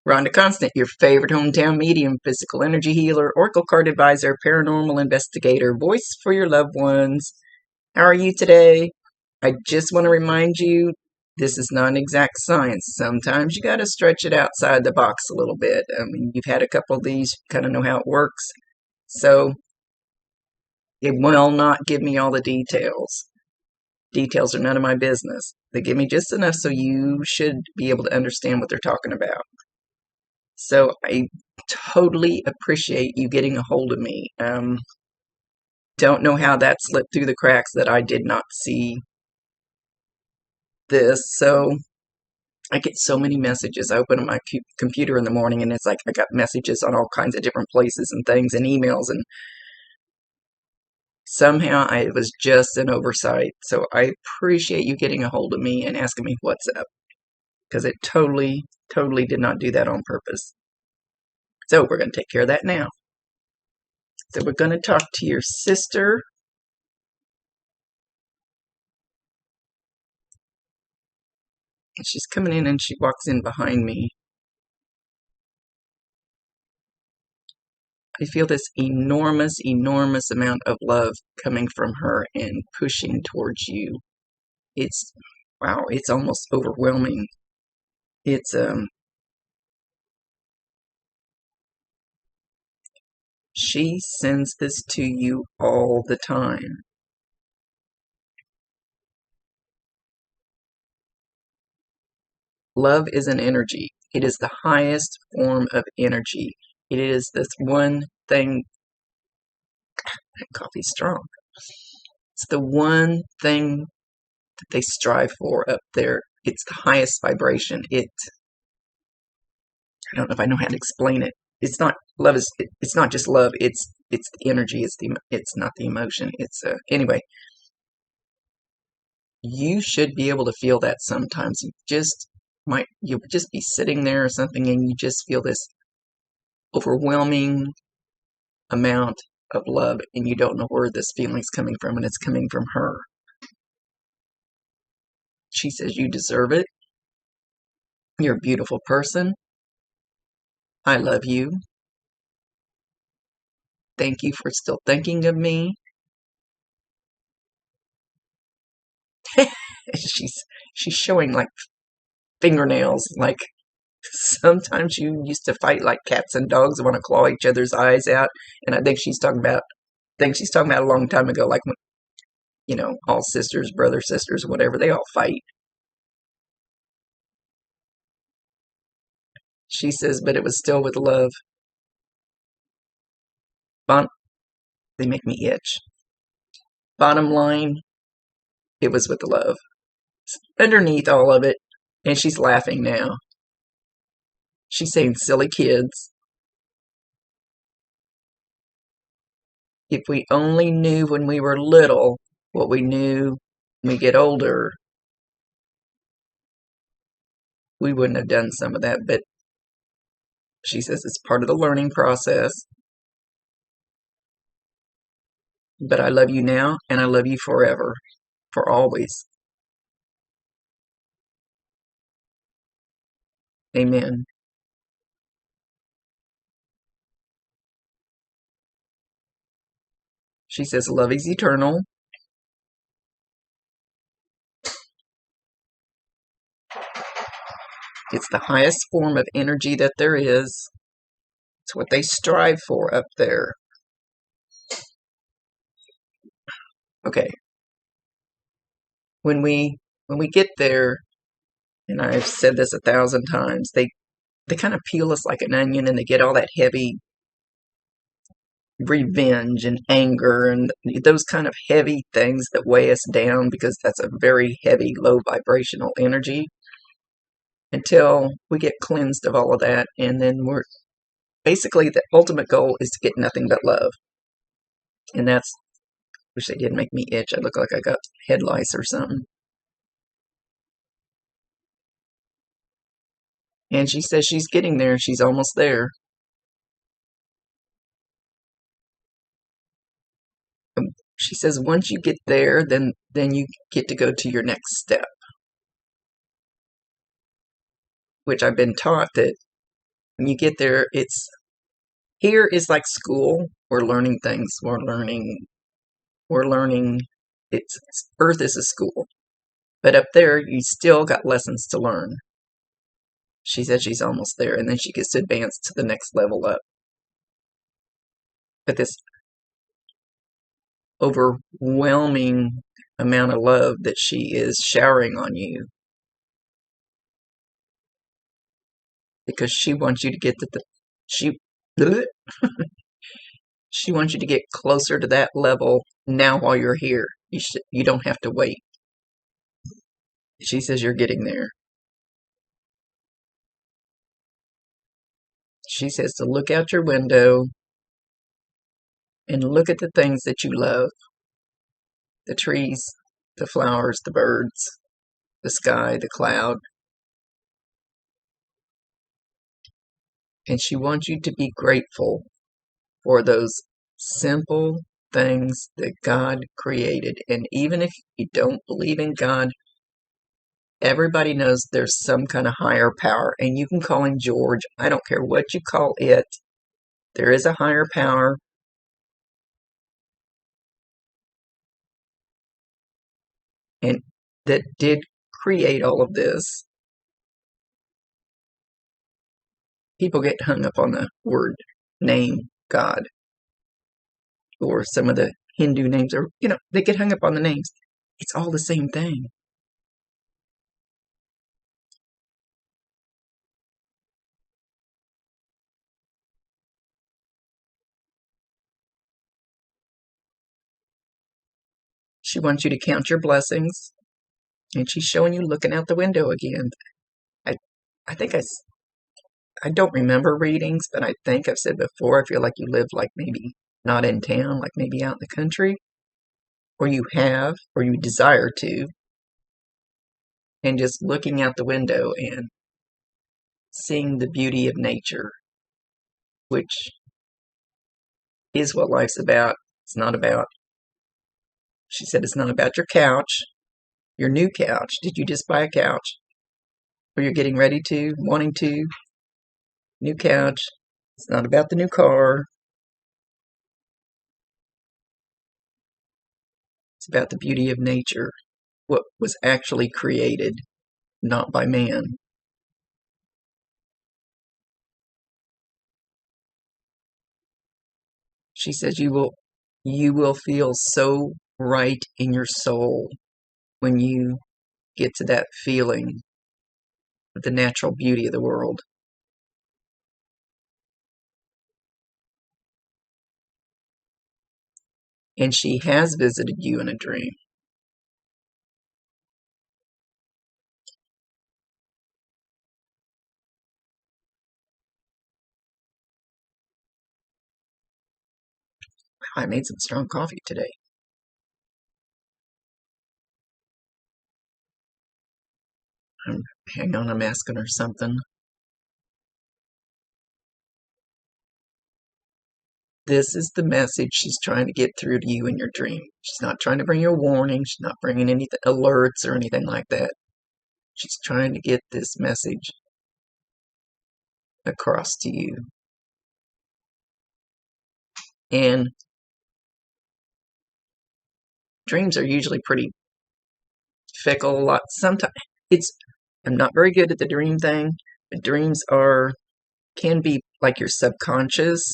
Rhonda Constant, your favorite hometown medium, physical energy healer, oracle card advisor, paranormal investigator, voice for your loved ones. How are you today? I just want to remind you, this is not an exact science. Sometimes you got to stretch it outside the box a little bit. I mean, you've had a couple of these, you kind of know how it works. So it will not give me all the details. Details are none of my business. They give me just enough so you should be able to understand what they're talking about. So I totally appreciate you getting a hold of me. Don't know how that slipped through the cracks that I did not see this. So I get so many messages. I open my computer in the morning and it's like I got messages on all kinds of different places and things and emails, and somehow it was just an oversight. So I appreciate you getting a hold of me and asking me what's up, because it totally did not do that on purpose. So we're going to take care of that now. So we're going to talk to your sister. She's coming in and she walks in behind me. I feel this enormous amount of love coming from her and pushing towards you. It's, wow, it's almost overwhelming. It's, she sends this to you all the time. Love is an energy. It is the highest form of energy. It is this one thing. That coffee's strong. It's the one thing that they strive for up there. It's the highest vibration. I don't know if I know how to explain it. It's not love. It's not just love. It's the energy. It's not the emotion. Anyway. You should be able to feel that sometimes. You'll just be sitting there or something and you just feel this overwhelming amount of love and you don't know where this feeling's coming from, and it's coming from her. She says you deserve it. You're a beautiful person. I love you. Thank you for still thinking of me. She's showing like fingernails, like sometimes you used to fight like cats and dogs want to claw each other's eyes out, and I think she's talking about a long time ago, like when, all sisters, brother, sisters, whatever, they all fight. She says, but it was still with love. They make me itch. Bottom line, it was with love. Underneath all of it, and she's laughing now. She's saying silly kids. If we only knew when we were little what we knew when we get older, we wouldn't have done some of that. But she says it's part of the learning process. But I love you now, and I love you forever, for always. Amen. She says love is eternal. It's the highest form of energy that there is. It's what they strive for up there. Okay. When we get there, and I've said this 1,000 times, they kind of peel us like an onion, and they get all that heavy revenge and anger and those kind of heavy things that weigh us down, because that's a very heavy, low vibrational energy, until we get cleansed of all of that. And then we're basically, the ultimate goal is to get nothing but love. And that's, wish they didn't make me itch. I look like I got head lice or something. And she says she's getting there. She's almost there. She says once you get there, then you get to go to your next step. Which I've been taught that When you get there, here is like school. We're learning things. We're learning. Earth is a school. But up there, you still got lessons to learn. She said she's almost there, and then she gets to advance to the next level up. But this overwhelming amount of love that she is showering on you, because she wants you to get to she she wants you to get closer to that level now while you're here. You don't have to wait. She says you're getting there. She says to look out your window and look at the things that you love. The trees, the flowers, the birds, the sky, the cloud. And she wants you to be grateful for those simple things that God created. And even if you don't believe in God, everybody knows there's some kind of higher power. And you can call him George. I don't care what you call it. There is a higher power. And that did create all of this. People get hung up on the word name, God, or some of the Hindu names, or, they get hung up on the names. It's all the same thing. She wants you to count your blessings, and she's showing you looking out the window again. I think I don't remember readings, but I think I've said before, I feel like you live like maybe not in town, like maybe out in the country, or you desire to, and just looking out the window and seeing the beauty of nature, which is what life's about. It's not about, she said, it's not about your couch, your new couch. Did you just buy a couch? Or you're getting ready to, wanting to? New couch. It's not about the new car. It's about the beauty of nature, what was actually created, not by man. She says you will feel so right in your soul when you get to that feeling of the natural beauty of the world. And she has visited you in a dream. I made some strong coffee today. Hang on, I'm asking her something. This is the message she's trying to get through to you in your dream. She's not trying to bring you a warning. She's not bringing any alerts or anything like that. She's trying to get this message across to you. And dreams are usually pretty fickle. A lot. Sometimes I'm not very good at the dream thing, but dreams can be like your subconscious,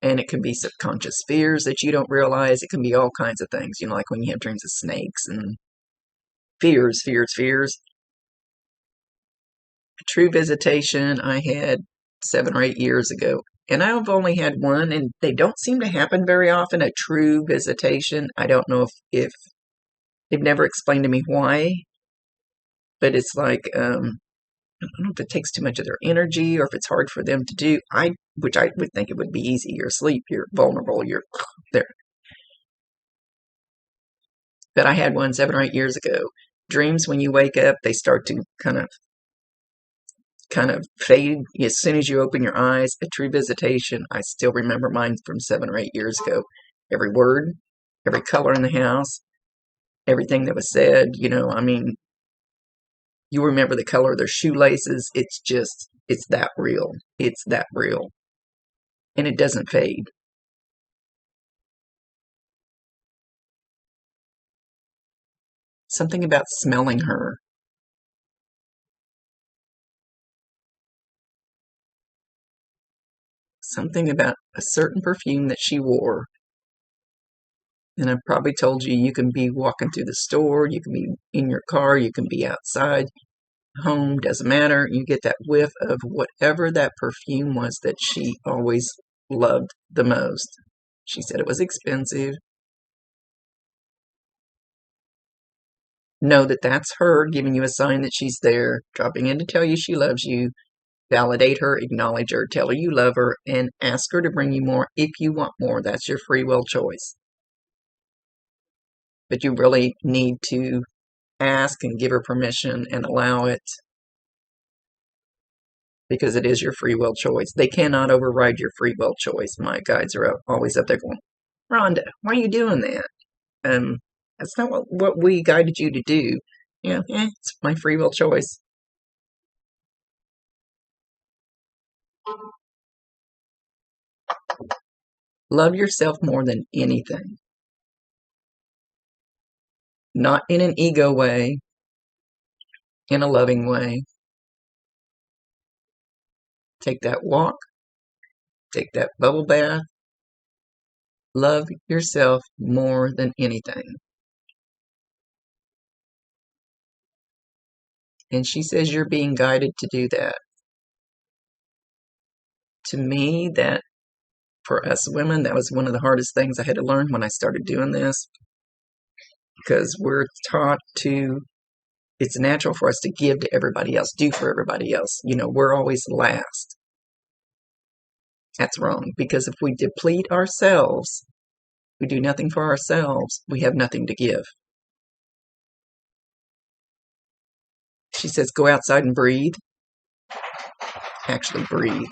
and it can be subconscious fears that you don't realize. It can be all kinds of things, like when you have dreams of snakes and fears. A true visitation I had 7 or 8 years ago, and I've only had one, and they don't seem to happen very often. A true visitation. I don't know if they've never explained to me why, but it's like, I don't know if it takes too much of their energy or if it's hard for them to do. Which I would think it would be easy. You're asleep, you're vulnerable, you're there. But I had one 7 or 8 years ago. Dreams, when you wake up, they start to kind of fade as soon as you open your eyes. A true visitation, I still remember mine from 7 or 8 years ago. Every word, every color in the house, everything that was said, you remember the color of their shoelaces. It's just It's that real. It's that real. And it doesn't fade. Something about smelling her. Something about a certain perfume that she wore. And I've probably told you, you can be walking through the store, you can be in your car, you can be outside, home, doesn't matter. You get that whiff of whatever that perfume was that she always loved the most. She said it was expensive. Know that that's her giving you a sign that she's there, dropping in to tell you she loves you. Validate her, acknowledge her, tell her you love her, and ask her to bring you more if you want more. That's your free will choice. But you really need to ask and give her permission and allow it, because it is your free will choice. They cannot override your free will choice. My guides are always up there going, Rhonda, why are you doing that? That's not what we guided you to do. It's my free will choice. Love yourself more than anything. Not in an ego way, in a loving way. Take that walk, take that bubble bath. Love yourself more than anything. And she says you're being guided to do that. To me, that for us women, that was one of the hardest things I had to learn when I started doing this. Because we're taught to, it's natural for us to give to everybody else, do for everybody else. We're always last. That's wrong, because if we deplete ourselves, we do nothing for ourselves, we have nothing to give. She says, go outside and breathe. Actually breathe.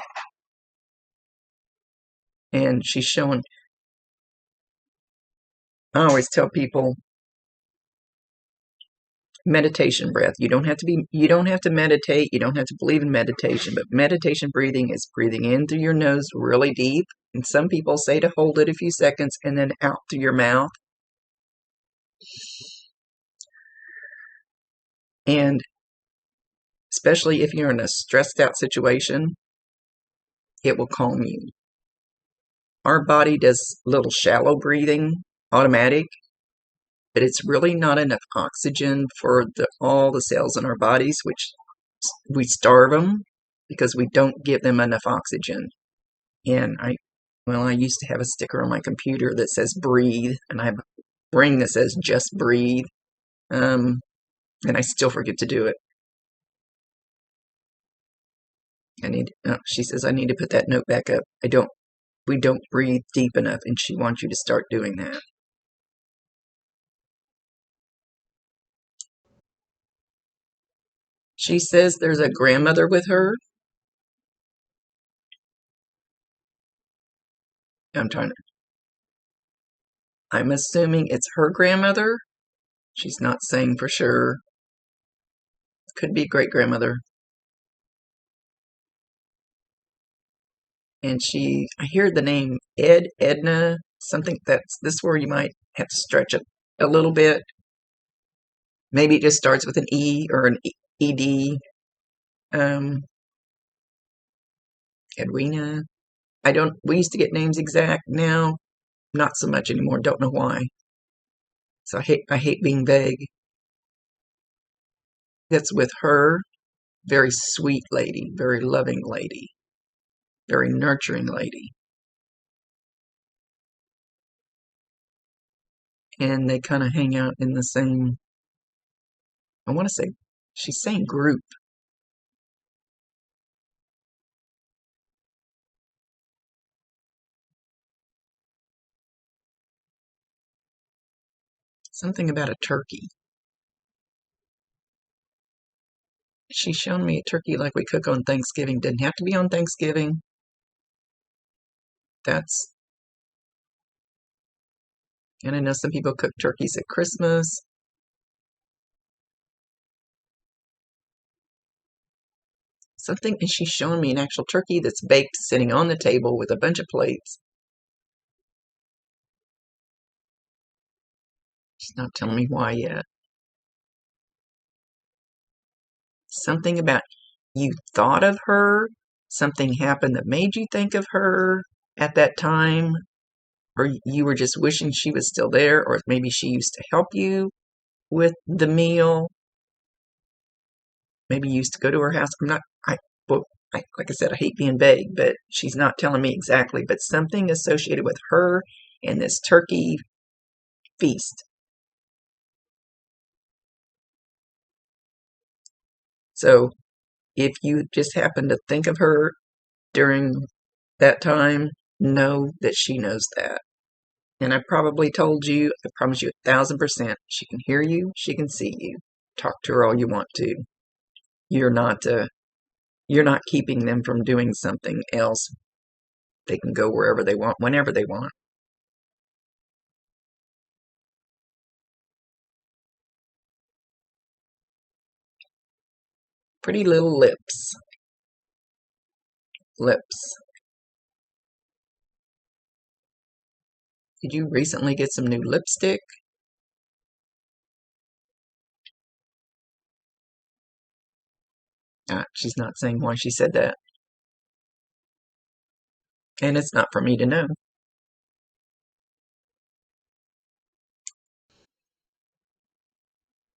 And she's showing, I always tell people, meditation breath. You don't have to meditate, you don't have to believe in meditation, but meditation breathing is breathing in through your nose really deep. And some people say to hold it a few seconds and then out through your mouth. And especially if you're in a stressed out situation, it will calm you. Our body does little shallow breathing, automatic, but it's really not enough oxygen for all the cells in our bodies, which we starve them because we don't give them enough oxygen. And I used to have a sticker on my computer that says breathe, and I have a ring that says just breathe. And I still forget to do it. She says I need to put that note back up. We don't breathe deep enough, and she wants you to start doing that. She says there's a grandmother with her. I'm assuming it's her grandmother. She's not saying for sure. Could be great grandmother. And I hear the name Edna, something this where you might have to stretch it a little bit. Maybe it just starts with an E or an ED. Edwina. We used to get names exact. Now, not so much anymore. Don't know why. So I hate being vague. That's with her. Very sweet lady, very loving lady, very nurturing lady. And they kind of hang out in the same, I want to say, she's saying group. Something about a turkey. She's shown me a turkey like we cook on Thanksgiving. Doesn't have to be on Thanksgiving. And I know some people cook turkeys at Christmas. Something, and she's showing me an actual turkey that's baked sitting on the table with a bunch of plates. She's not telling me why yet. Something about you thought of her, something happened that made you think of her at that time, or you were just wishing she was still there, or maybe she used to help you with the meal. Maybe you used to go to her house. Well, like I said, I hate being vague, but she's not telling me exactly, but something associated with her and this turkey feast. So if you just happen to think of her during that time, know that she knows that. And I probably told you, I promise you 1,000%, she can hear you, she can see you. Talk to her all you want to. You're not you're not keeping them from doing something else. They can go wherever they want, whenever they want. Pretty little lips. Lips. Did you recently get some new lipstick? She's not saying why she said that. And it's not for me to know.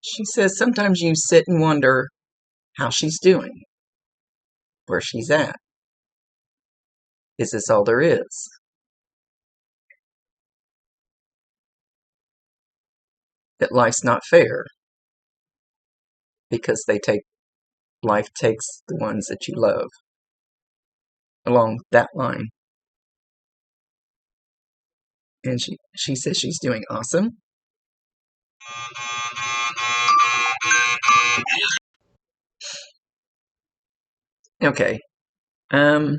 She says sometimes you sit and wonder how she's doing, where she's at. Is this all there is? That life's not fair because life takes the ones that you love along that line. And she says she's doing awesome. Okay. Um,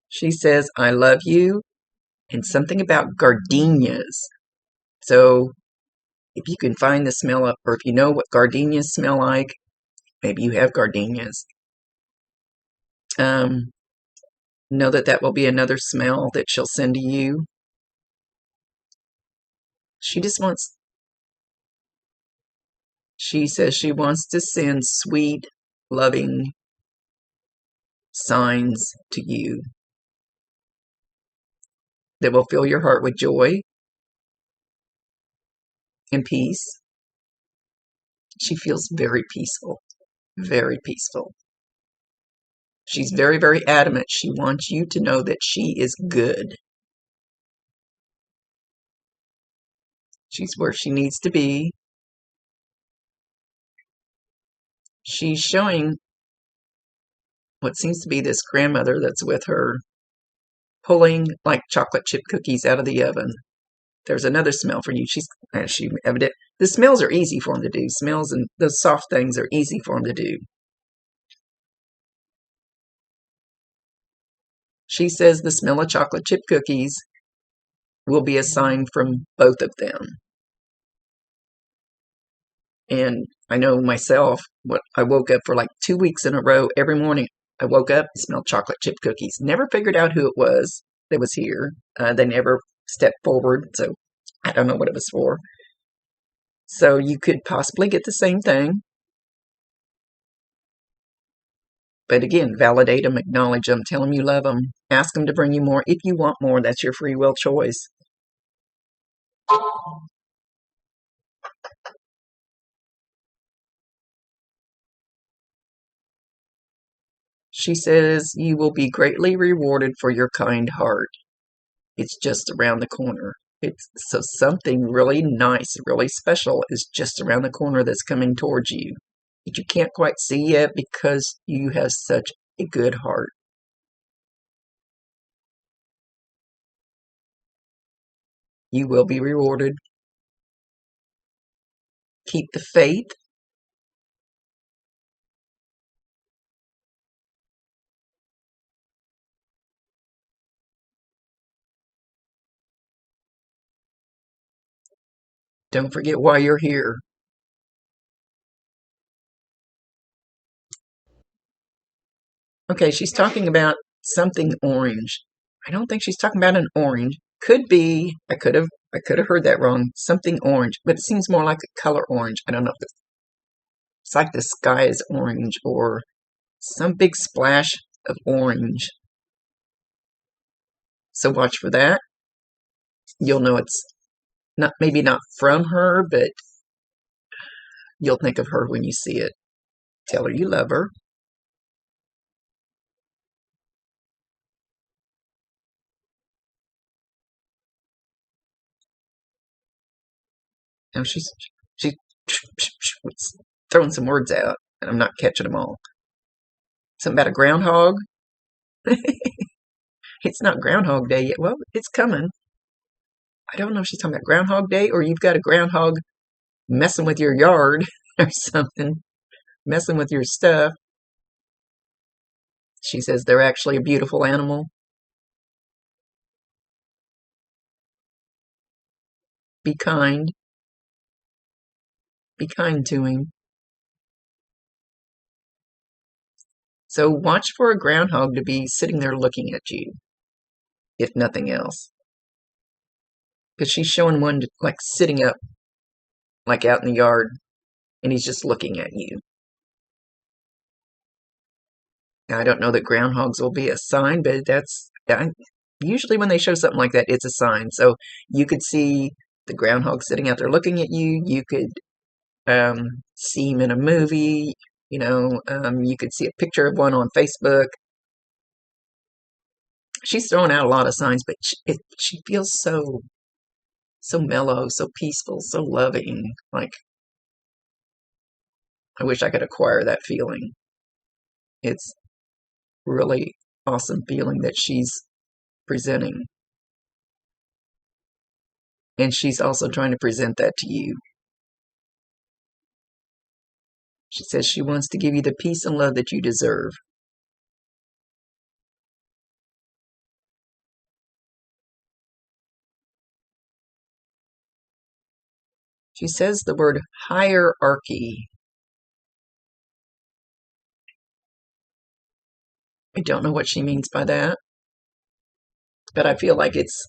she says I love you and something about gardenias. So if you can find the smell up, or if you know what gardenias smell like, maybe you have gardenias. Um, know that that will be another smell that she'll send to you. She just wants, she says she wants to send sweet, loving signs to you that will fill your heart with joy and peace. She feels very peaceful, very peaceful. She's very, very adamant. She wants you to know that she is good. She's where she needs to be. She's showing what seems to be this grandmother that's with her, pulling like chocolate chip cookies out of the oven. There's another smell for you. She evident. The smells are easy for them to do. Smells and those soft things are easy for them to do. She says the smell of chocolate chip cookies will be a sign from both of them. And I know myself, what I woke up for like 2 weeks in a row. Every morning I woke up and smelled chocolate chip cookies. Never figured out who it was that was here. They never stepped forward, so I don't know what it was for. So you could possibly get the same thing. But again, validate them, acknowledge them, tell them you love them, ask them to bring you more. If you want more, that's your free will choice. She says you will be greatly rewarded for your kind heart. It's just around the corner. It's so something really nice, really special is just around the corner that's coming towards you that you can't quite see yet because you have such a good heart. You will be rewarded. Keep the faith. Don't forget why you're here. Okay, she's talking about something orange. I don't think she's talking about an orange. Could be. I could have heard that wrong. Something orange, but it seems more like a color orange. I don't know if it's like the sky is orange or some big splash of orange. So watch for that. You'll know it's not, maybe not from her, but you'll think of her when you see it. Tell her you love her. Now she's throwing some words out, and I'm not catching them all. Something about a groundhog. It's not Groundhog Day yet. Well, it's coming. I don't know if she's talking about Groundhog Day or you've got a groundhog messing with your yard or something, messing with your stuff. She says they're actually a beautiful animal. Be kind. Be kind to him. So watch for a groundhog to be sitting there looking at you, if nothing else. Because she's showing one like sitting up, like out in the yard, and he's just looking at you. Now, I don't know that groundhogs will be a sign, but usually when they show something like that, it's a sign. So you could see the groundhog sitting out there looking at you. You could see him in a movie. You could see a picture of one on Facebook. She's throwing out a lot of signs, but she feels so mellow, so peaceful, so loving. Like, I wish I could acquire that feeling. It's really awesome feeling that she's presenting. And she's also trying to present that to you. She says she wants to give you the peace and love that you deserve. She says the word hierarchy. I don't know what she means by that, but I feel like it's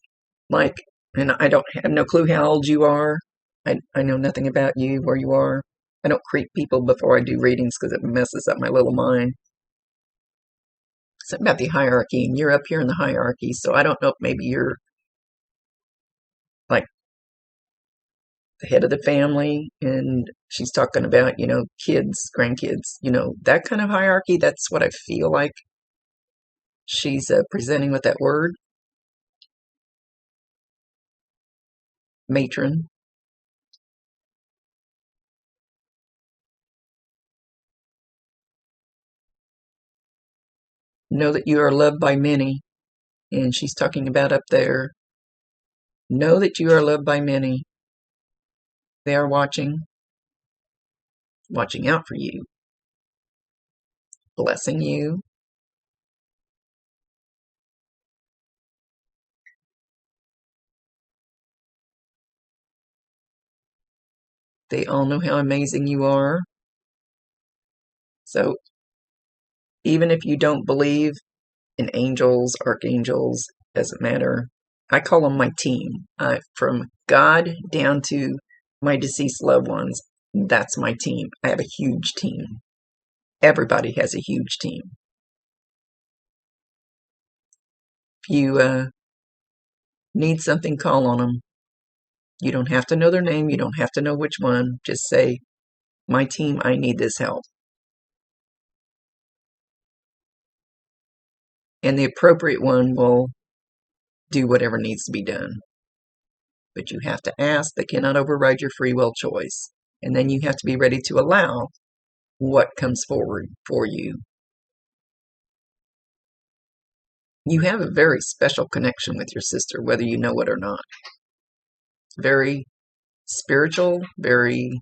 like, and I don't have no clue how old you are. I know nothing about you, where you are. I don't creep people before I do readings because it messes up my little mind. Something about the hierarchy, and you're up here in the hierarchy, so I don't know if maybe you're like the head of the family, and she's talking about, kids, grandkids, that kind of hierarchy. That's what I feel like she's presenting with that word. Matron. Know that you are loved by many, and she's talking about up there. Know that you are loved by many. They are watching out for you, blessing you. They all know how amazing you are. So even if you don't believe in angels, archangels, doesn't matter. I call them my team. From God down to my deceased loved ones, that's my team. I have a huge team. Everybody has a huge team. If you need something, call on them. You don't have to know their name. You don't have to know which one. Just say, my team, I need this help. And the appropriate one will do whatever needs to be done. But you have to ask. They cannot override your free will choice. And then you have to be ready to allow what comes forward for you. You have a very special connection with your sister, whether you know it or not. Very spiritual, very...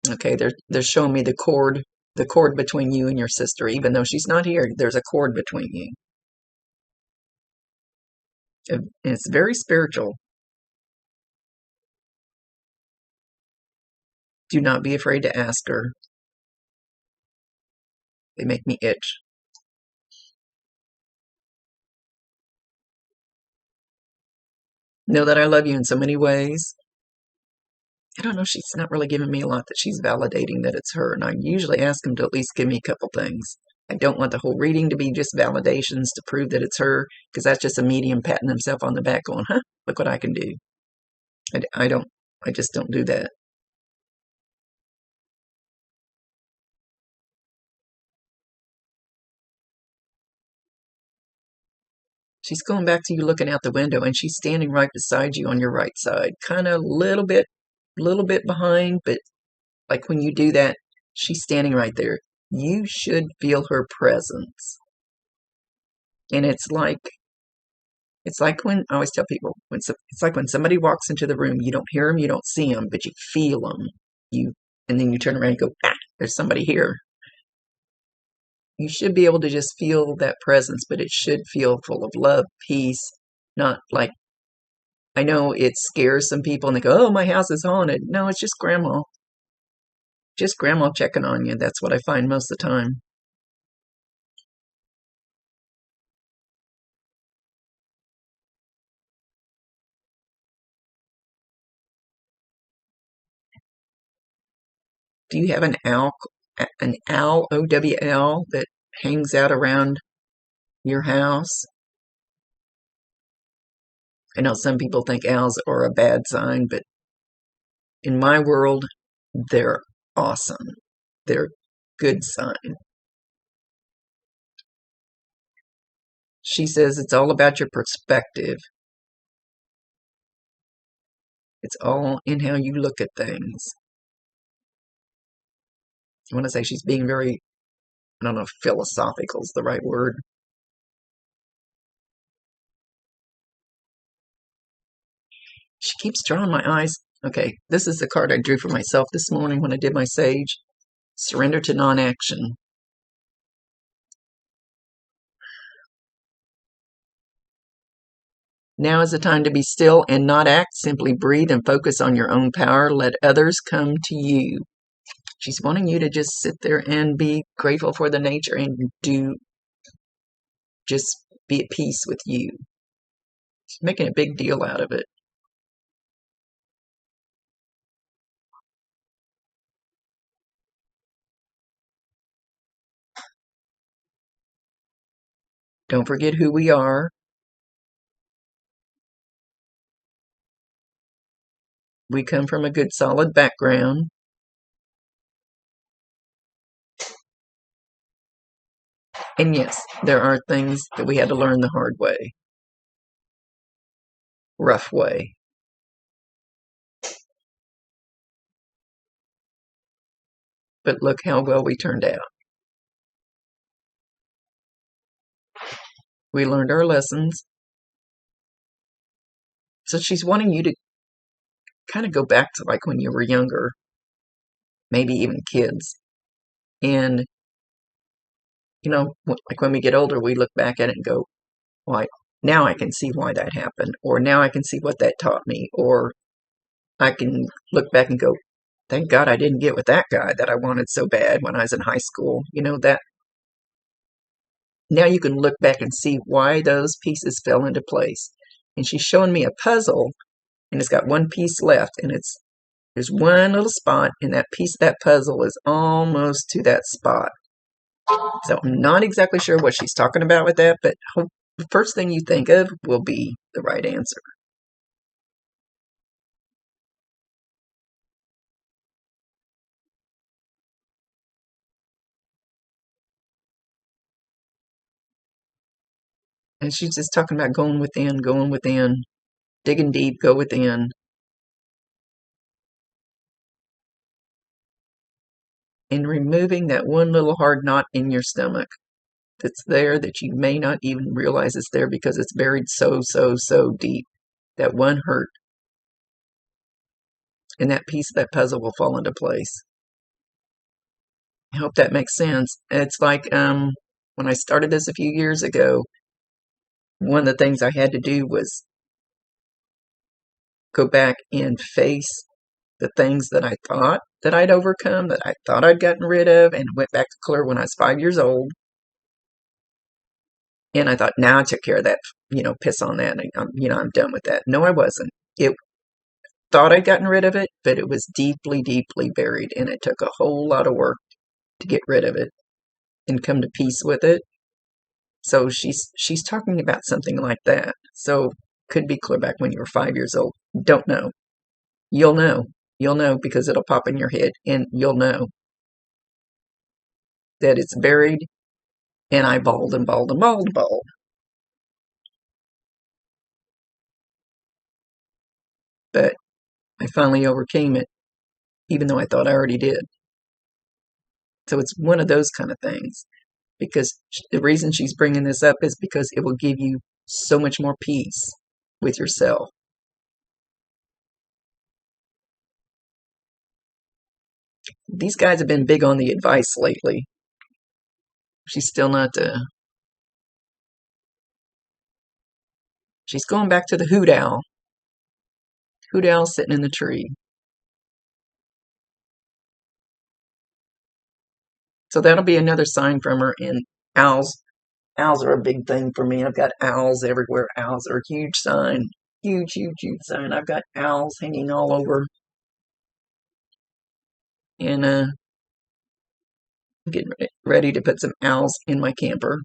Okay, they're showing me the cord between you and your sister. Even though she's not here, there's a cord between you. And it's very spiritual. Do not be afraid to ask her. They make me itch. Know that I love you in so many ways. I don't know, she's not really giving me a lot that she's validating that it's her, and I usually ask them to at least give me a couple things. I don't want the whole reading to be just validations to prove that it's her, because that's just a medium patting himself on the back going, huh, look what I can do. I just don't do that. She's going back to you looking out the window, and she's standing right beside you on your right side, kind of little bit behind, but like when you do that, she's standing right there. You should feel her presence. And it's like when I always tell people, it's like when somebody walks into the room, you don't hear them, you don't see them, but you feel them. And then you turn around and go, ah, there's somebody here. You should be able to just feel that presence, but it should feel full of love, peace, not like, I know it scares some people and they go, oh, my house is haunted. No, it's just grandma. Just grandma checking on you. That's what I find most of the time. Do you have an owl, OWL, that hangs out around your house? I know some people think owls are a bad sign, but in my world, they're awesome. They're good sign. She says it's all about your perspective. It's all in how you look at things. I want to say she's being very, I don't know if philosophical is the right word. She keeps drawing my eyes. Okay, this is the card I drew for myself this morning when I did my sage. Surrender to non-action. Now is the time to be still and not act. Simply breathe and focus on your own power. Let others come to you. She's wanting you to just sit there and be grateful for the nature and just be at peace with you. She's making a big deal out of it. Don't forget who we are. We come from a good solid background. And yes, there are things that we had to learn the hard way, rough way. But look how well we turned out. We learned our lessons. So she's wanting you to kind of go back to like when you were younger, maybe even kids. And, like when we get older, we look back at it and go, why, now I can see why that happened. Or now I can see what that taught me. Or I can look back and go, thank God I didn't get with that guy that I wanted so bad when I was in high school. That now you can look back and see why those pieces fell into place. And she's showing me a puzzle, and it's got one piece left, and there's one little spot, and that piece of that puzzle is almost to that spot. So I'm not exactly sure what she's talking about with that, but the first thing you think of will be the right answer. And she's just talking about going within, digging deep, go within. And removing that one little hard knot in your stomach that's there that you may not even realize it's there because it's buried so, so, so deep. That one hurt. And that piece of that puzzle will fall into place. I hope that makes sense. It's like when I started this a few years ago, one of the things I had to do was go back and face the things that I thought that I'd overcome, that I thought I'd gotten rid of, and went back to clear when I was 5 years old. And I thought, now I took care of that, piss on that, and I'm done with that. No, I wasn't. It thought I'd gotten rid of it, but it was deeply, deeply buried, and it took a whole lot of work to get rid of it and come to peace with it. So she's talking about something like that. So could be clear back when you were 5 years old. Don't know. You'll know. You'll know because it'll pop in your head, and you'll know that it's buried. And I bawled and bawled and bawled and bawled. But I finally overcame it, even though I thought I already did. So it's one of those kind of things. Because the reason she's bringing this up is because it will give you so much more peace with yourself. These guys have been big on the advice lately. She's still not, she's going back to the hoot owl. Hoot owl sitting in the tree. So that'll be another sign from her. And owls are a big thing for me. I've got owls everywhere. Owls are a huge sign. Huge, huge, huge sign. I've got owls hanging all over. And I'm getting ready to put some owls in my camper.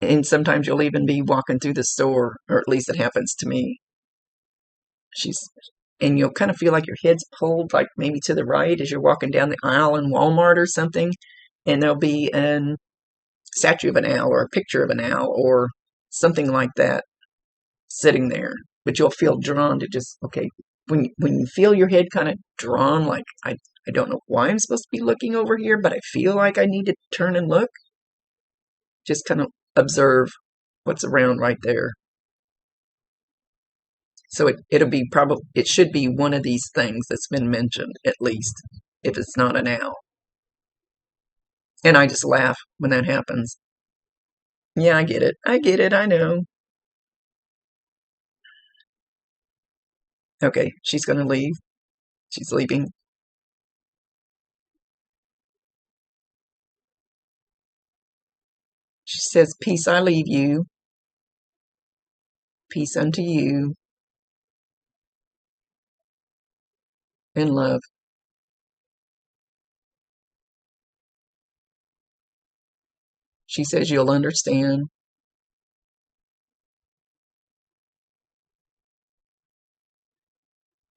And sometimes you'll even be walking through the store, or at least it happens to me. And you'll kind of feel like your head's pulled, like maybe to the right as you're walking down the aisle in Walmart or something, and there'll be a statue of an owl or a picture of an owl or something like that sitting there. But you'll feel drawn to just, okay, when you feel your head kind of drawn, like I don't know why I'm supposed to be looking over here, but I feel like I need to turn and look. Just kind of observe what's around right there. So it should be one of these things that's been mentioned, at least, if it's not an owl. And I just laugh when that happens. Yeah, I get it. I know. Okay, she's gonna leave. She's leaving. She says, peace I leave you. Peace unto you. And love. She says you'll understand.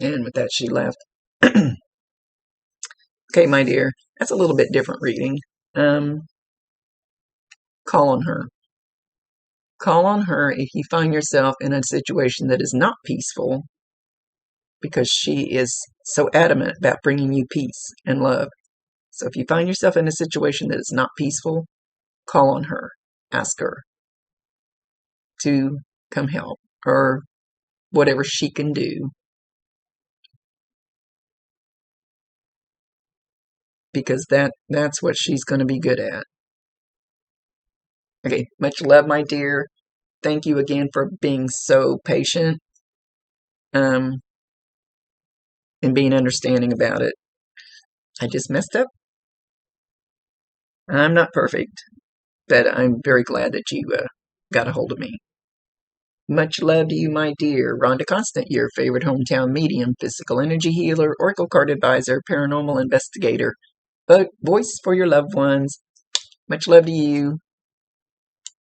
And with that, she left. Okay, my dear, that's a little bit different reading. Call on her. Call on her if you find yourself in a situation that is not peaceful, because she is so adamant about bringing you peace and love. So if you find yourself in a situation that is not peaceful, call on her. Ask her to come help, or whatever she can do, because that's what she's going to be good at. Okay, much love, my dear. Thank you again for being so patient, and being understanding about it. I just messed up. I'm not perfect, but I'm very glad that you got a hold of me. Much love to you, my dear. Rhonda Constant, your favorite hometown medium, physical energy healer, oracle card advisor, paranormal investigator, voice for your loved ones. Much love to you.